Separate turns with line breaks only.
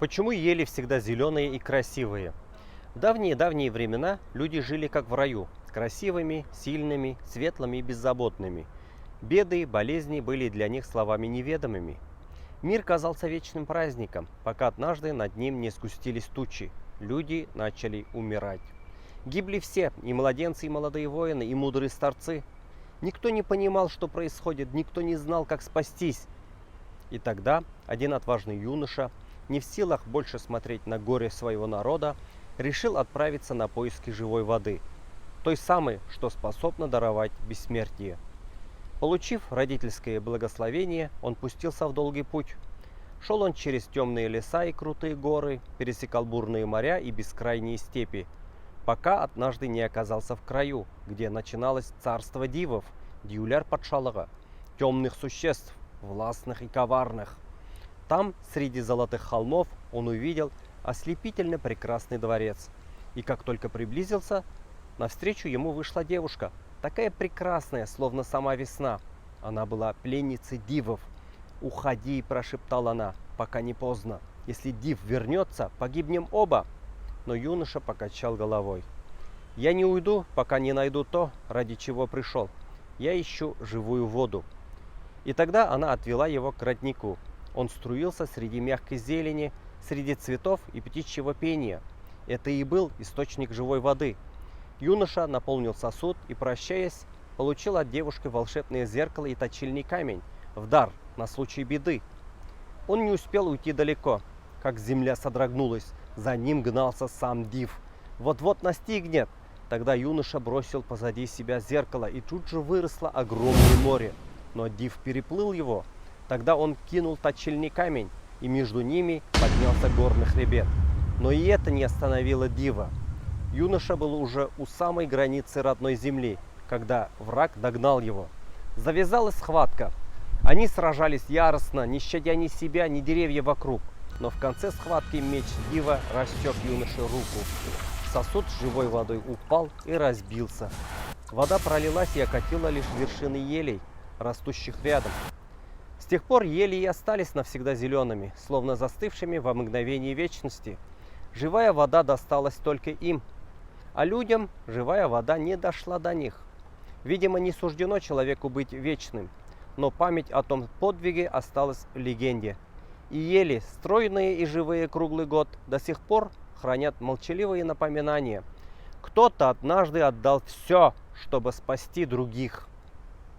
Почему ели всегда зеленые и красивые? В давние-давние времена люди жили как в раю, красивыми, сильными, светлыми и беззаботными. Беды и болезни были для них словами неведомыми. Мир казался вечным праздником, пока однажды над ним не сгустились тучи. Люди начали умирать. Гибли все, и младенцы, и молодые воины, и мудрые старцы. Никто не понимал, что происходит, никто не знал, как спастись. И тогда один отважный юноша, не в силах больше смотреть на горе своего народа, решил отправиться на поиски живой воды, той самой, что способна даровать бессмертие. Получив родительское благословение, он пустился в долгий путь. Шел он через темные леса и крутые горы, пересекал бурные моря и бескрайние степи, пока однажды не оказался в краю, где начиналось царство дивов, дьюляр патшалыга, темных существ, властных и коварных. Там, среди золотых холмов, он увидел ослепительно прекрасный дворец. И как только приблизился, навстречу ему вышла девушка, такая прекрасная, словно сама весна. Она была пленницей дивов. «Уходи», – прошептала она, – «пока не поздно. Если див вернется, погибнем оба». Но юноша покачал головой. «Я не уйду, пока не найду то, ради чего пришел. Я ищу живую воду». И тогда она отвела его к роднику. Он струился среди мягкой зелени, среди цветов и птичьего пения. Это и был источник живой воды. Юноша наполнил сосуд и, прощаясь, получил от девушки волшебное зеркало и точильный камень в дар на случай беды. Он не успел уйти далеко, как земля содрогнулась. За ним гнался сам див. Вот-вот настигнет. Тогда юноша бросил позади себя зеркало, и тут же выросло огромное море. Но див переплыл его. Тогда он кинул точильный камень, и между ними поднялся горный хребет. Но и это не остановило дива. Юноша был уже у самой границы родной земли, когда враг догнал его. Завязалась схватка. Они сражались яростно, не щадя ни себя, ни деревья вокруг. Но в конце схватки меч дива рассек юноше руку. Сосуд с живой водой упал и разбился. Вода пролилась и окатила лишь вершины елей, растущих рядом. С тех пор ели и остались навсегда зелеными, словно застывшими во мгновении вечности. Живая вода досталась только им, а людям живая вода не дошла до них. Видимо, не суждено человеку быть вечным, но память о том подвиге осталась в легенде. И ели, стройные и живые круглый год, до сих пор хранят молчаливые напоминания. Кто-то однажды отдал все, чтобы спасти других.